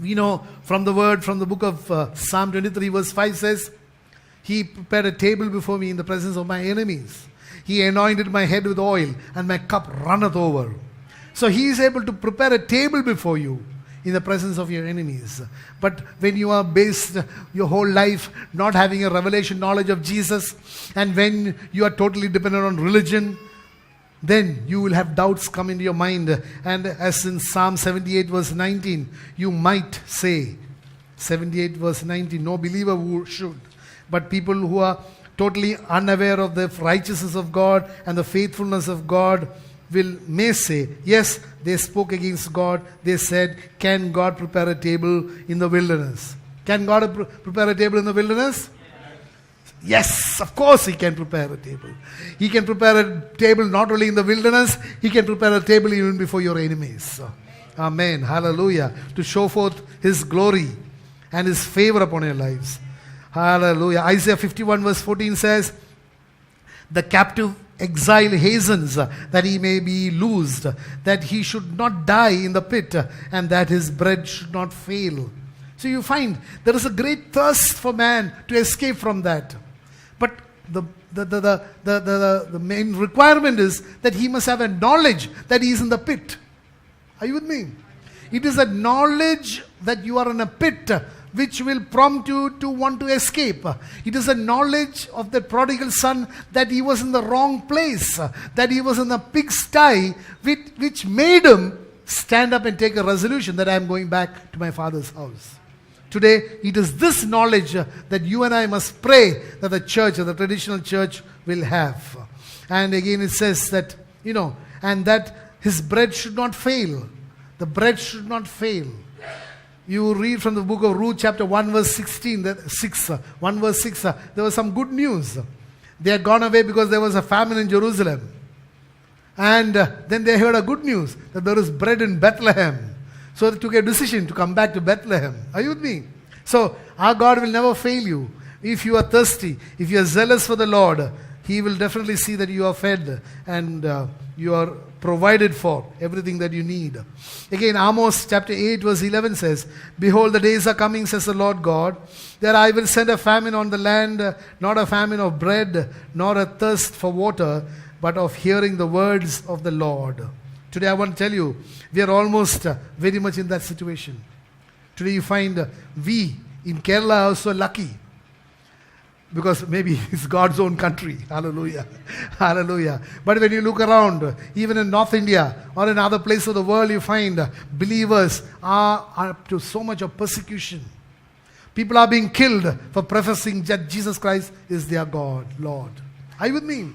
We know from the word, from the book of Psalm 23 verse 5 says, He prepared a table before me in the presence of my enemies. He anointed my head with oil, and my cup runneth over. So He is able to prepare a table before you in the presence of your enemies. But when you are based your whole life not having a revelation knowledge of Jesus, and when you are totally dependent on religion, then you will have doubts come into your mind. And as in Psalm 78 verse 19, you might say, 78 verse 19, no believer should. But people who are totally unaware of the righteousness of God and the faithfulness of God may say, yes, they spoke against God. They said, can God prepare a table in the wilderness? Can God prepare a table in the wilderness? Yes, of course He can prepare a table. He can prepare a table not only in the wilderness, He can prepare a table even before your enemies. Amen. Hallelujah. To show forth His glory and His favor upon your lives. Hallelujah. Isaiah 51 verse 14 says, the captive exile hastens that he may be loosed, that he should not die in the pit, and that his bread should not fail. So you find there is a great thirst for man to escape from that. But the main requirement is that he must have a knowledge that he is in the pit. Are you with me? It is a knowledge that you are in a pit which will prompt you to want to escape. It is a knowledge of the prodigal son that he was in the wrong place, that he was in the pigsty, which made him stand up and take a resolution that I am going back to my father's house. Today, it is this knowledge that you and I must pray that the church, the traditional church, will have. And again it says that, and that his bread should not fail. The bread should not fail. You read from the book of Ruth chapter 1 verse 16, 1 verse 6, there was some good news. They had gone away because there was a famine in Jerusalem. And then they heard a good news that there is bread in Bethlehem. So they took a decision to come back to Bethlehem. Are you with me? So our God will never fail you. If you are thirsty, if you are zealous for the Lord, He will definitely see that you are fed and you are provided for everything that you need. Again, Amos chapter 8 verse 11 says, behold, the days are coming, says the Lord God, that I will send a famine on the land, not a famine of bread, nor a thirst for water, but of hearing the words of the Lord. Today I want to tell you, we are almost very much in that situation. Today you find we in Kerala are so lucky, because maybe it's God's own country. Hallelujah. Hallelujah. But when you look around, even in North India or in other places of the world, you find believers are up to so much of persecution. People are being killed for professing that Jesus Christ is their God, Lord. Are you with me?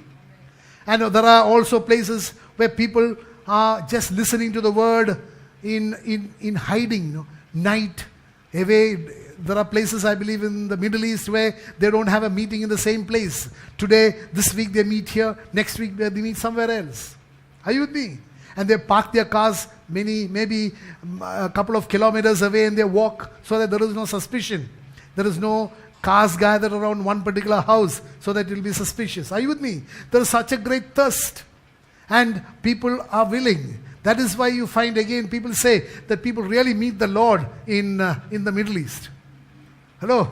And there are also places where people are just listening to the word in hiding, night, away. There are places, I believe, in the Middle East where they don't have a meeting in the same place. Today, this week they meet here, next week they meet somewhere else. Are you with me? And they park their cars maybe a couple of kilometers away, and they walk so that there is no suspicion. There is no cars gathered around one particular house so that it will be suspicious. Are you with me? There is such a great thirst, and people are willing. That is why you find again people say that people really meet the Lord in the Middle East. Hello?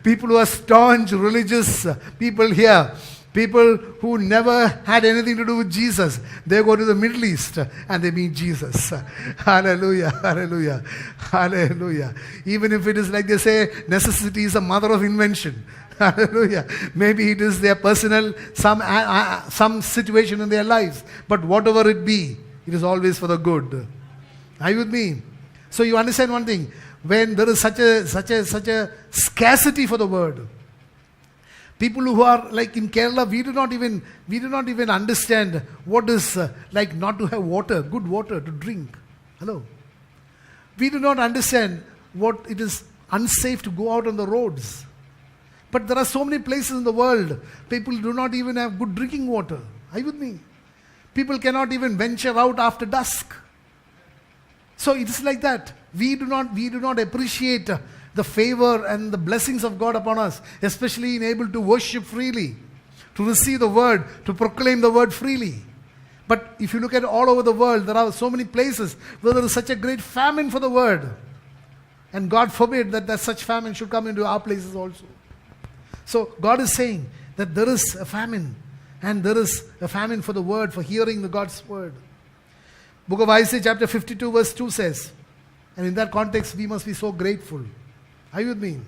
People who are staunch religious people here, people who never had anything to do with Jesus, they go to the Middle East and they meet Jesus. Hallelujah, hallelujah, hallelujah. Even if it is like they say, necessity is the mother of invention. Hallelujah. Maybe it is their personal, some situation in their lives. But whatever it be, it is always for the good. Are you with me? So you understand one thing. When there is such a scarcity for the word, people who are like in Kerala, we do not even understand what is like not to have water, good water to drink. Hello. We do not understand what it is unsafe to go out on the roads. But there are so many places in the world, people do not even have good drinking water. Are you with me? People cannot even venture out after dusk. So it is like that. We do not appreciate the favor and the blessings of God upon us, especially in able to worship freely, to receive the word, to proclaim the word freely. But if you look at all over the world, there are so many places where there is such a great famine for the word. And God forbid that such famine should come into our places also. So God is saying that there is a famine. And there is a famine for the word, for hearing the God's word. Book of Isaiah chapter 52 verse 2 says, and in that context we must be so grateful. Are you with me?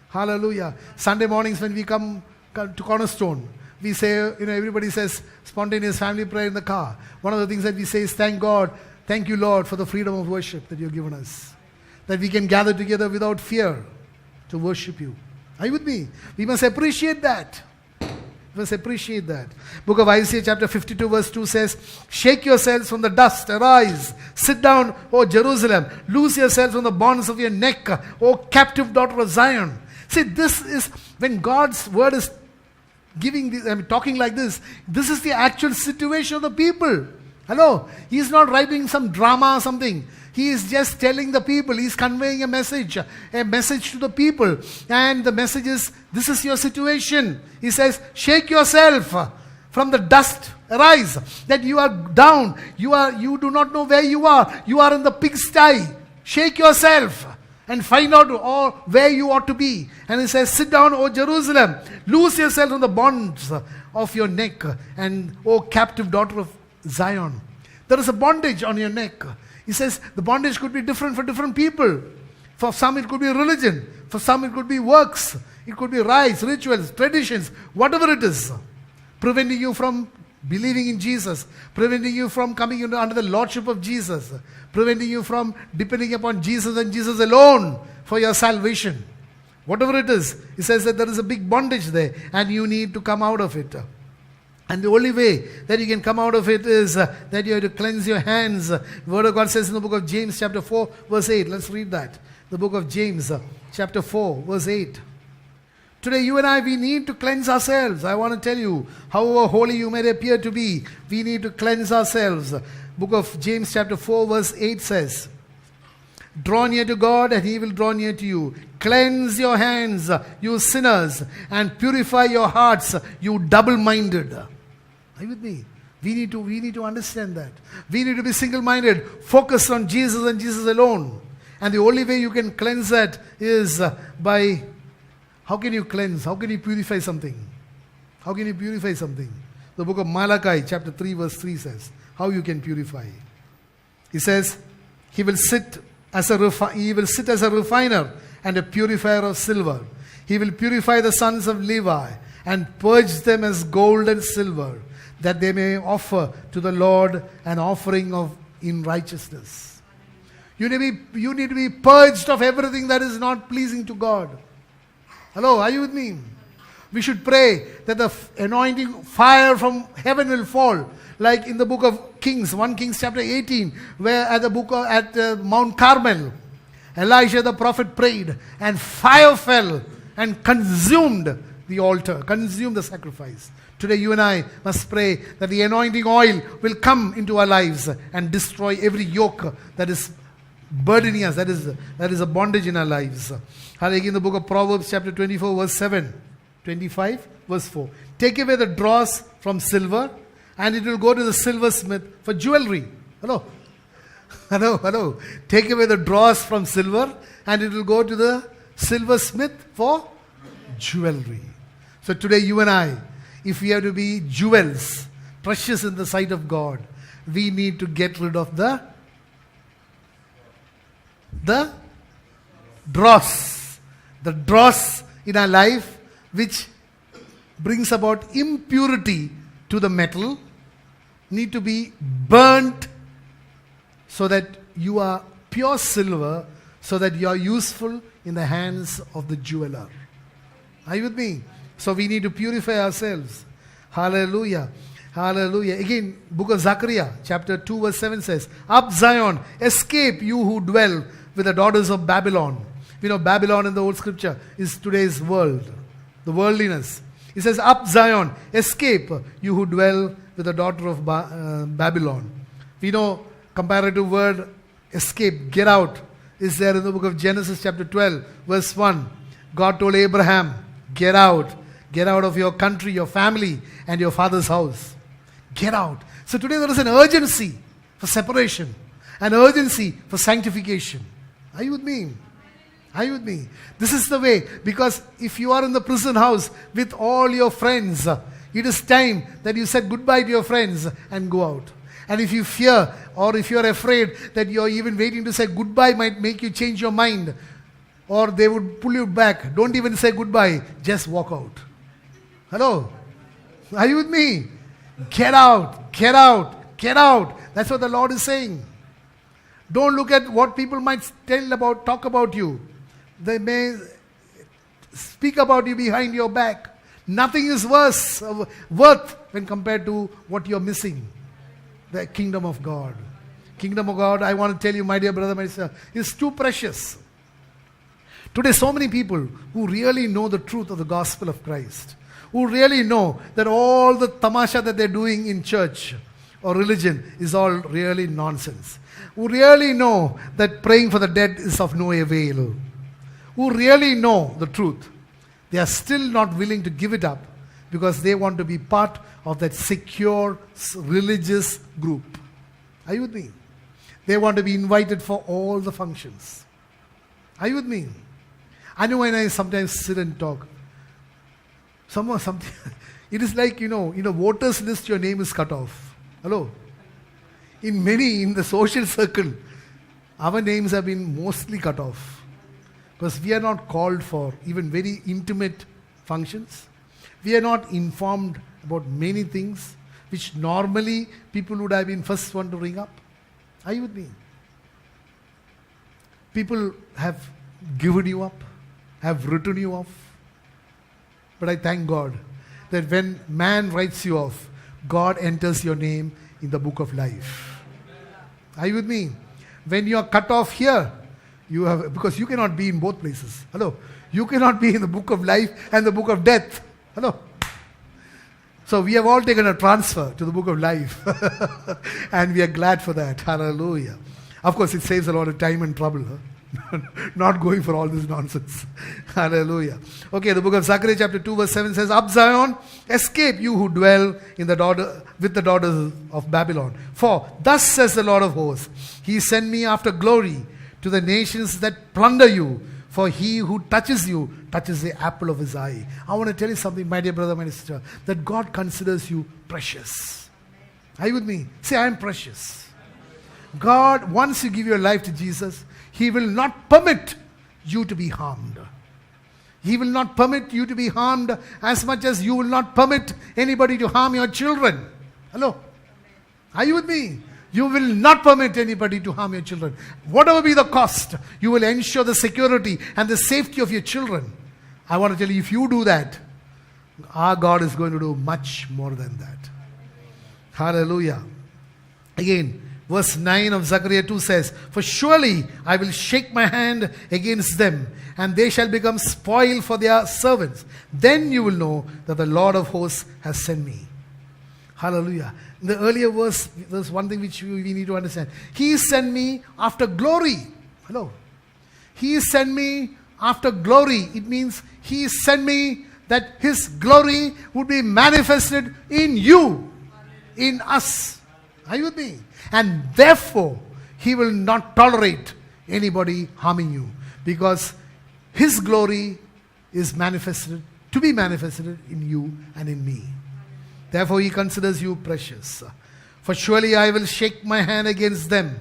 Hallelujah. Sunday mornings when we come to Cornerstone, we say, everybody says spontaneous family prayer in the car. One of the things that we say is, thank God, thank you Lord for the freedom of worship that you've given us. That we can gather together without fear to worship you. Are you with me? We must appreciate that. We must appreciate that. Book of Isaiah chapter 52 verse 2 says, shake yourselves from the dust, arise, sit down, O Jerusalem, loose yourselves from the bonds of your neck, O captive daughter of Zion. See, this is when God's word is talking like this. This is the actual situation of the people. Hello? He is not writing some drama or something. He is just telling the people. He is conveying a message to the people. And the message is, this is your situation. He says, shake yourself from the dust, arise. That you are down. You do not know where you are. You are in the pigsty. Shake yourself and find out where you ought to be. And he says, sit down, O Jerusalem. Loose yourself from the bonds of your neck. And O captive daughter of Zion. There is a bondage on your neck. He says the bondage could be different for different people. For some it could be religion. For some it could be works. It could be rites, rituals, traditions, whatever it is. Preventing you from believing in Jesus. Preventing you from coming under the lordship of Jesus. Preventing you from depending upon Jesus and Jesus alone for your salvation. Whatever it is, he says that there is a big bondage there and you need to come out of it. And the only way that you can come out of it is that you have to cleanse your hands. The Word of God says in the book of James chapter 4 verse 8. Let's read that. The book of James chapter 4 verse 8. Today you and I, we need to cleanse ourselves. I want to tell you, however holy you may appear to be, we need to cleanse ourselves. Book of James chapter 4 verse 8 says, draw near to God and He will draw near to you. Cleanse your hands, you sinners, and purify your hearts, you double-minded. Are you with me? We need to understand that. We need to be single-minded, focused on Jesus and Jesus alone. And the only way you can cleanse that is by, how can you cleanse? How can you purify something? How can you purify something? The book of Malachi chapter 3 verse 3 says, how you can purify. He says, He will sit as a refiner and a purifier of silver. He will purify the sons of Levi and purge them as gold and silver, that they may offer to the Lord an offering in righteousness. You need to be purged of everything that is not pleasing to God. Hello, are you with me? We should pray that the anointing fire from heaven will fall, like in the book of Kings, 1 Kings chapter 18, where at Mount Carmel, Elijah the prophet prayed and fire fell and consumed the altar, consumed the sacrifice. Today you and I must pray that the anointing oil will come into our lives and destroy every yoke that is burdening us, that is a bondage in our lives. Again, in the book of Proverbs chapter 24 verse 7, 25 verse 4. Take away the dross from silver and it will go to the silversmith for jewelry. Hello. Hello. Take away the dross from silver and it will go to the silversmith for jewelry. So today you and I, if we have to be jewels, precious in the sight of God, we need to get rid of the dross. The dross in our life which brings about impurity to the metal need to be burnt so that you are pure silver, so that you are useful in the hands of the jeweler. Are you with me? So we need to purify ourselves. Hallelujah. Hallelujah. Again, book of Zechariah, chapter 2, verse 7 says, up Zion, escape you who dwell with the daughters of Babylon. We know Babylon in the old scripture is today's world, the worldliness. He says, up Zion, escape you who dwell with the daughter of Babylon. We know comparative word escape, get out, is there in the book of Genesis chapter 12, verse 1. God told Abraham, get out of your country, your family, and your father's house. Get out. So today there is an urgency for separation, an urgency for sanctification. Are you with me? Are you with me? This is the way, because if you are in the prison house with all your friends, it is time that you said goodbye to your friends and go out. And if you fear, or if you are afraid that you are even waiting to say goodbye might make you change your mind, or they would pull you back, don't even say goodbye, just walk out. Hello? Are you with me? Get out, get out, get out. That's what the Lord is saying. Don't look at what people might talk about you. They may speak about you behind your back. Nothing is worth when compared to what you're missing. The kingdom of God. Kingdom of God, I want to tell you, my dear brother, my sister, is too precious. Today, so many people who really know the truth of the gospel of Christ, who really know that all the tamasha that they're doing in church or religion is all really nonsense, who really know that praying for the dead is of no avail, who really know the truth, they are still not willing to give it up because they want to be part of that secure religious group. Are you with me? They want to be invited for all the functions. Are you with me? I know when I sometimes sit and talk, something, it is like, in a voters list your name is cut off. Hello? In the social circle, our names have been mostly cut off. Because we are not called for even very intimate functions. We are not informed about many things which normally people would have been first one to ring up. Are you with me? People have given you up, have written you off. But I thank God that when man writes you off, God enters your name in the book of life. Are you with me? When you are cut off here, because you cannot be in both places. Hello? You cannot be in the book of life and the book of death. Hello? So we have all taken a transfer to the book of life. And we are glad for that. Hallelujah. Of course, it saves a lot of time and trouble. Not going for all this nonsense. Hallelujah. Okay, the book of Zechariah chapter 2 verse 7 says, Up Zion, escape you who dwell with the daughters of Babylon. For thus says the Lord of hosts, He sent me after glory to the nations that plunder you. For he who touches you touches the apple of his eye. I want to tell you something, my dear brother, my sister, that God considers you precious. Are you with me? Say, I am precious. God, once you give your life to Jesus, He will not permit you to be harmed. He will not permit you to be harmed as much as you will not permit anybody to harm your children. Hello? Are you with me? You will not permit anybody to harm your children. Whatever be the cost, you will ensure the security and the safety of your children. I want to tell you, if you do that, our God is going to do much more than that. Hallelujah. Again, verse 9 of Zechariah 2 says, For surely I will shake my hand against them, and they shall become spoil for their servants. Then you will know that the Lord of hosts has sent me. Hallelujah. In the earlier verse, there's one thing which we need to understand. He sent me after glory. Hello. He sent me after glory. It means He sent me that His glory would be manifested in you, in us. Are you with me? And therefore, He will not tolerate anybody harming you, because His glory is to be manifested in you and in me. Therefore, He considers you precious. For surely I will shake my hand against them,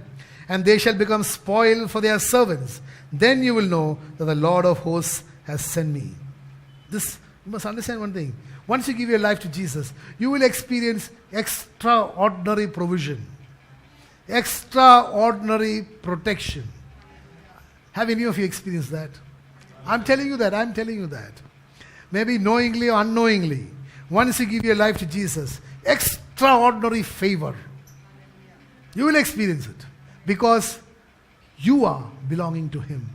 and they shall become spoil for their servants. Then you will know that the Lord of hosts has sent me. This, you must understand one thing. Once you give your life to Jesus, you will experience extraordinary provision, extraordinary protection. Have any of you experienced that? I'm telling you that. Maybe knowingly or unknowingly. Once you give your life to Jesus, extraordinary favor. You will experience it because you are belonging to Him.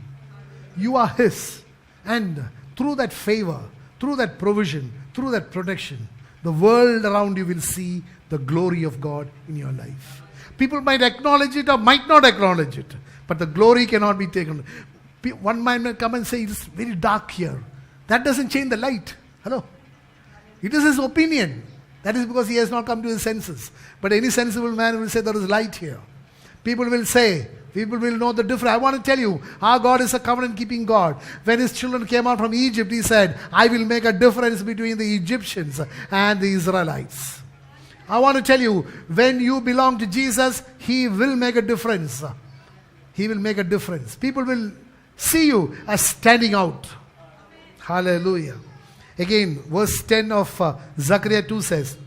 You are His. And through that favor, through that provision, through that protection, the world around you will see the glory of God in your life. People might acknowledge it or might not acknowledge it, but the glory cannot be taken. One man may come and say, it's very dark here. That doesn't change the light. Hello? It is his opinion. That is because he has not come to his senses. But any sensible man will say there is light here. People will know the difference. I want to tell you, our God is a covenant-keeping God. When his children came out from Egypt, he said, I will make a difference between the Egyptians and the Israelites. I want to tell you, when you belong to Jesus, he will make a difference. He will make a difference. People will see you as standing out. Hallelujah. Again, verse 10 of Zechariah 2 says,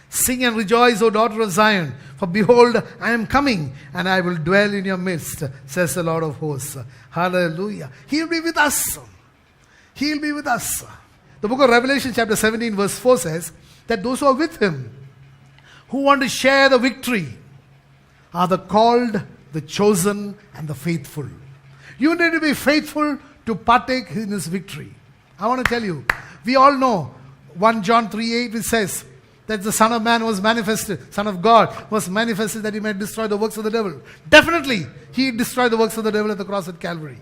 Sing and rejoice, O daughter of Zion, for behold, I am coming, and I will dwell in your midst, says the Lord of hosts. Hallelujah. He will be with us. He will be with us. The book of Revelation chapter 17 verse 4 says that those who are with him, who want to share the victory, are the called, the chosen, and the faithful. You need to be faithful to partake in his victory. I want to tell you, we all know 1 John 3:8 which says that the Son of Man was manifested, Son of God was manifested that he might destroy the works of the devil. Definitely, he destroyed the works of the devil at the cross at Calvary.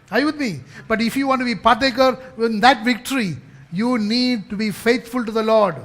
Are you with me? But if you want to be partaker in that victory, you need to be faithful to the Lord.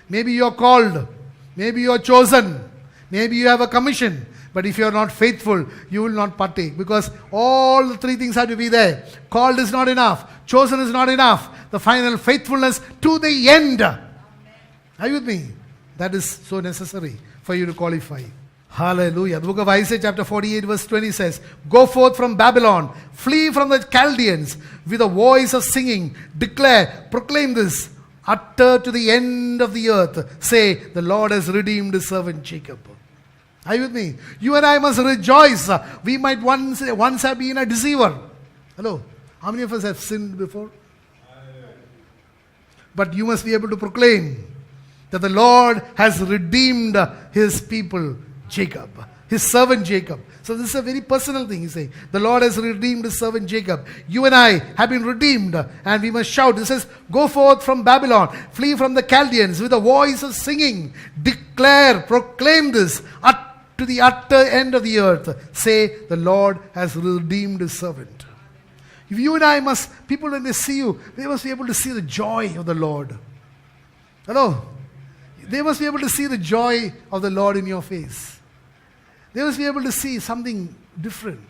Maybe you are called, maybe you are chosen, maybe you have a commission. But if you are not faithful, you will not partake. Because all the three things have to be there. Called is not enough. Chosen is not enough. The final faithfulness to the end. Are you with me? That is so necessary for you to qualify. Hallelujah. The book of Isaiah chapter 48 verse 20 says, Go forth from Babylon, flee from the Chaldeans, with a voice of singing, declare, proclaim this, utter to the end of the earth, say, the Lord has redeemed his servant Jacob. Are you with me? You and I must rejoice. We might once have been a deceiver. Hello? How many of us have sinned before? But you must be able to proclaim that the Lord has redeemed his people, Jacob, his servant Jacob. So this is a very personal thing, he's saying. The Lord has redeemed his servant Jacob. You and I have been redeemed, and we must shout. It says, Go forth from Babylon, flee from the Chaldeans, with a voice of singing, declare, proclaim this, to the utter end of the earth. Say, the Lord has redeemed his servant. If you and I people when they see you, they must be able to see the joy of the Lord. Hello? They must be able to see the joy of the Lord in your face. They must be able to see something different.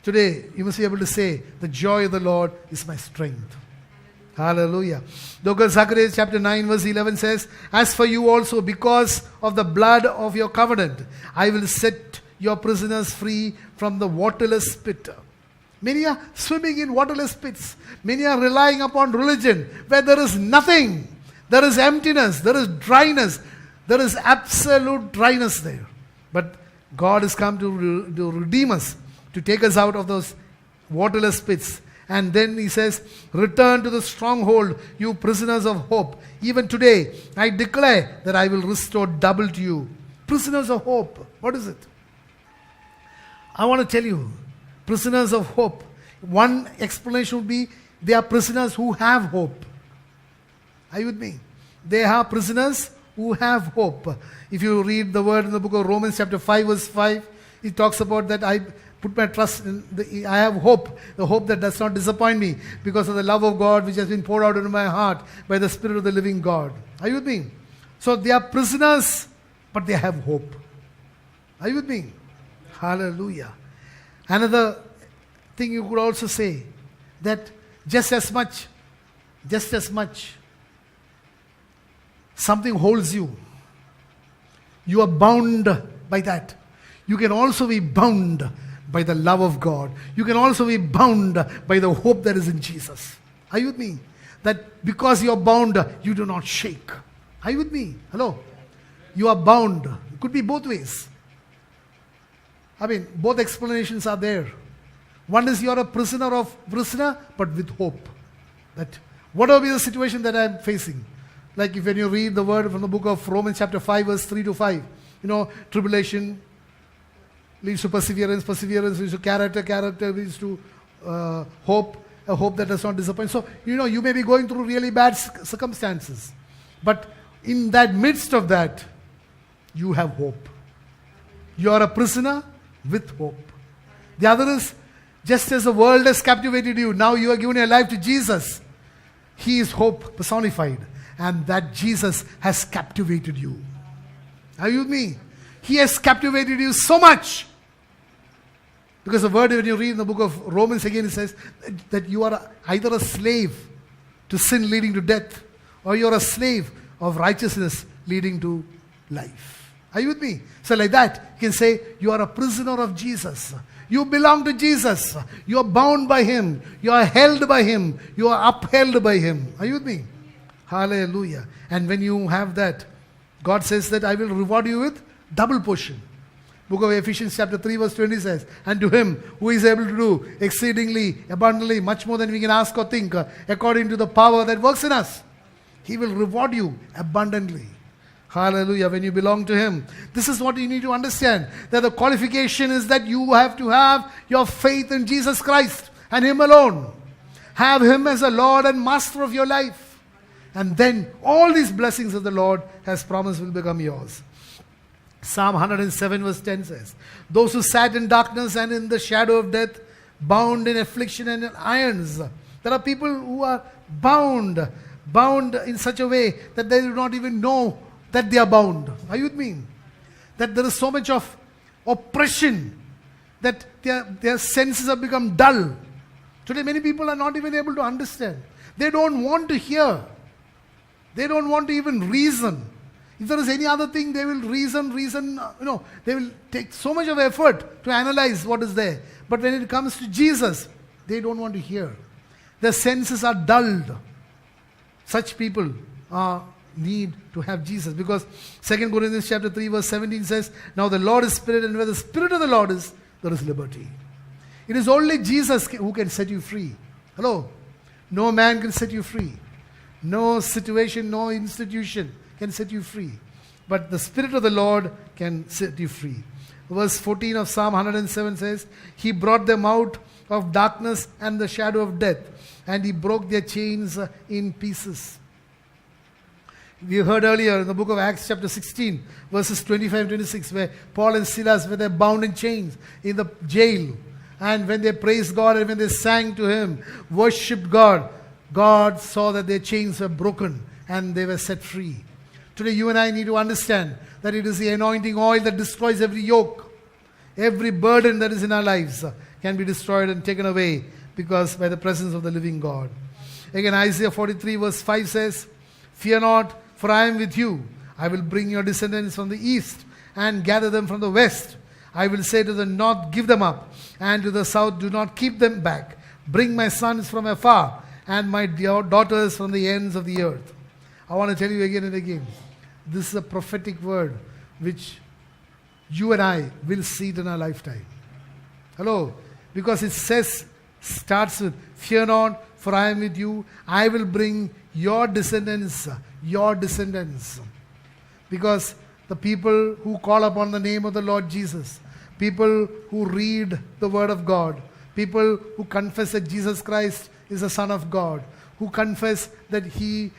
Today, you must be able to say, the joy of the Lord is my strength. Hallelujah. Look, Zechariah chapter 9 verse 11 says, As for you also, because of the blood of your covenant, I will set your prisoners free from the waterless pit. Many are swimming in waterless pits. Many are relying upon religion where there is nothing. There is emptiness. There is dryness. There is absolute dryness there. But God has come to redeem us, to take us out of those waterless pits. And then he says, Return to the stronghold, you prisoners of hope. Even today, I declare that I will restore double to you. Prisoners of hope. What is it? I want to tell you, prisoners of hope. One explanation would be, they are prisoners who have hope. Are you with me? They are prisoners who have hope. If you read the word in the book of Romans chapter 5 verse 5, it talks about that I put my trust in, I have hope, the hope that does not disappoint me because of the love of God which has been poured out into my heart by the Spirit of the living God. Are you with me? So they are prisoners, but they have hope. Are you with me? Hallelujah. Another thing you could also say, that just as much something holds you, you are bound by that. You can also be bound by the love of God. You can also be bound by the hope that is in Jesus. Are you with me? That because you are bound, you do not shake. Are you with me? Hello? You are bound. It could be both ways. I mean, both explanations are there. One is you are a prisoner, but with hope. That whatever be the situation that I am facing, like if when you read the word from the book of Romans chapter 5 verse 3 to 5, tribulation leads to perseverance, perseverance leads to character, character leads to hope, a hope that does not disappoint. So, you may be going through really bad circumstances, but in that midst of that, you have hope. You are a prisoner with hope. The other is, just as the world has captivated you, now you are giving your life to Jesus. He is hope personified. and that Jesus has captivated you. Are you with me? He has captivated you so much. Because the word, when you read in the book of Romans again, it says that you are either a slave to sin leading to death, or you are a slave of righteousness leading to life. Are you with me? So like that, you can say you are a prisoner of Jesus. You belong to Jesus. You are bound by Him. You are held by Him. You are upheld by Him. Are you with me? Hallelujah. And when you have that, God says that I will reward you with double portion. Book of Ephesians chapter 3 verse 20 says, and to Him who is able to do exceedingly abundantly much more than we can ask or think, according to the power that works in us, He will reward you abundantly. Hallelujah. When you belong to Him, this is what you need to understand, that the qualification is that you have to have your faith in Jesus Christ and Him alone. Have Him as a Lord and Master of your life, and then all these blessings of the Lord has promised will become yours. Psalm 107 verse 10 says, those who sat in darkness and in the shadow of death, bound in affliction and in irons. There are people who are bound in such a way that they do not even know that they are bound. Are you with me? That there is so much of oppression that their senses have become dull. Today many people are not even able to understand. They don't want to hear. They don't want to even reason. If there is any other thing, they will reason, they will take so much of effort to analyze what is there. But when it comes to Jesus, they don't want to hear. Their senses are dulled. Such people need to have Jesus, because 2 Corinthians chapter 3 verse 17 says, now the Lord is Spirit, and where the Spirit of the Lord is, there is liberty. It is only Jesus who can set you free. Hello? No man can set you free. No situation, no institution can set you free. But the Spirit of the Lord can set you free. Verse 14 of Psalm 107 says, He brought them out of darkness and the shadow of death, and He broke their chains in pieces. We heard earlier in the book of Acts chapter 16, verses 25-26, where Paul and Silas were there bound in chains in the jail. And when they praised God and when they sang to Him, worshipped God, God saw that their chains were broken and they were set free. Today you and I need to understand that it is the anointing oil that destroys every yoke. Every burden that is in our lives can be destroyed and taken away because by the presence of the living God. Again, Isaiah 43 verse 5 says, fear not, for I am with you. I will bring your descendants from the east and gather them from the west. I will say to the north, give them up, and to the south, do not keep them back. Bring my sons from afar and my daughters from the ends of the earth. I want to tell you again and again, this is a prophetic word which you and I will see it in our lifetime. Hello? Because it says, starts with, fear not, for I am with you. I will bring your descendants. Because the people who call upon the name of the Lord Jesus, people who read the Word of God, people who confess that Jesus Christ is the Son of God, who confess that He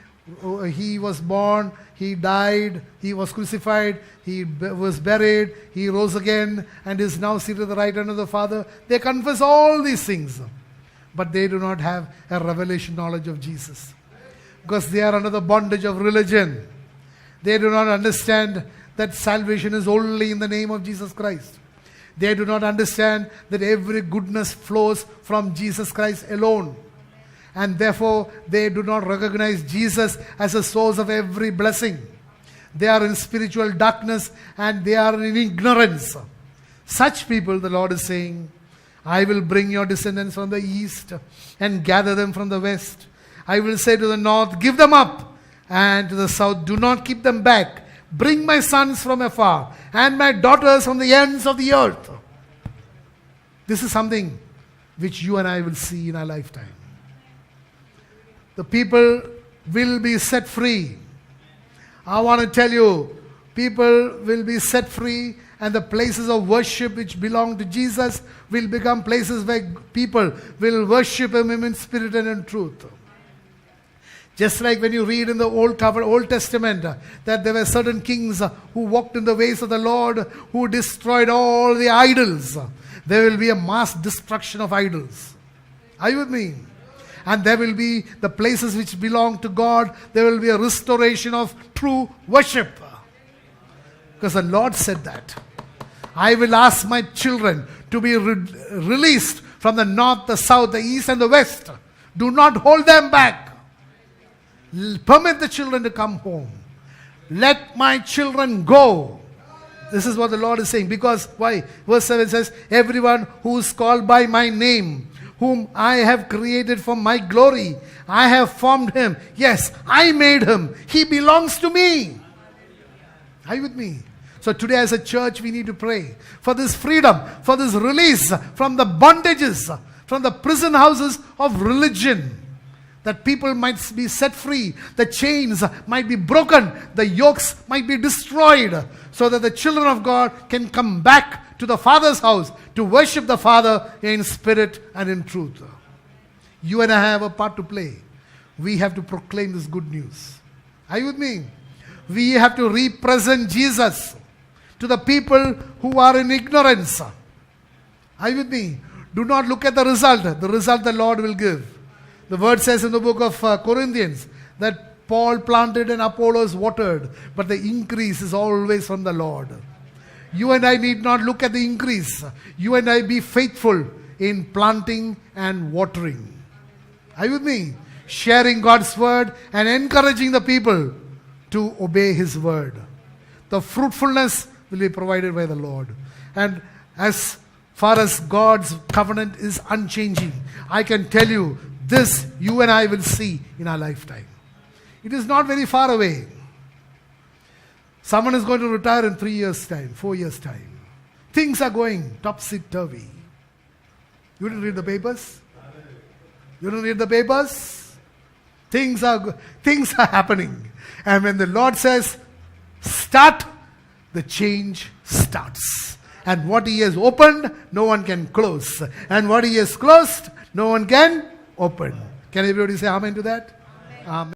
was born, He died, He was crucified, He was buried, He rose again, and is now seated at the right hand of the Father. They confess all these things, but they do not have a revelation knowledge of Jesus, because they are under the bondage of religion. They do not understand that salvation is only in the name of Jesus Christ. They do not understand that every goodness flows from Jesus Christ alone. And therefore, they do not recognize Jesus as a source of every blessing. They are in spiritual darkness and they are in ignorance. Such people, the Lord is saying, I will bring your descendants from the east and gather them from the west. I will say to the north, give them up, and to the south, do not keep them back. Bring my sons from afar and my daughters from the ends of the earth. This is something which you and I will see in our lifetime. The people will be set free. I want to tell you, people will be set free, and the places of worship which belong to Jesus will become places where people will worship Him in spirit and in truth. Just like when you read in the Old Testament that there were certain kings who walked in the ways of the Lord, who destroyed all the idols. There will be a mass destruction of idols. Are you with me? and there will be the places which belong to God. There will be a restoration of true worship. Because the Lord said that. I will ask my children to be released from the north, the south, the east and the west. Do not hold them back. Permit the children to come home. Let my children go. This is what the Lord is saying. Because, why? Verse 7 says, everyone who is called by my name, whom I have created for my glory, I have formed him. Yes, I made him. He belongs to me. Are you with me? So today as a church we need to pray for this freedom, for this release from the bondages, from the prison houses of religion. That people might be set free, the chains might be broken, the yokes might be destroyed, so that the children of God can come back to the Father's house to worship the Father in spirit and in truth. You and I have a part to play. We have to proclaim this good news. Are you with me? We have to represent Jesus to the people who are in ignorance. Are you with me? Do not look at the result. The result the Lord will give. The word says in the book of Corinthians that Paul planted and Apollos watered, but the increase is always from the Lord. You and I need not look at the increase. You and I be faithful in planting and watering. Are you with me? Sharing God's word and encouraging the people to obey his word. The fruitfulness will be provided by the Lord. And as far as God's covenant is unchanging, I can tell you, this you and I will see in our lifetime. It is not very far away. Someone is going to retire in 3 years' time, 4 years' time. Things are going topsy-turvy. You didn't read the papers? You didn't read the papers? Things are happening. And when the Lord says, start, the change starts. And what he has opened, no one can close. And what he has closed, no one can open. Can everybody say amen to that? Amen. Amen.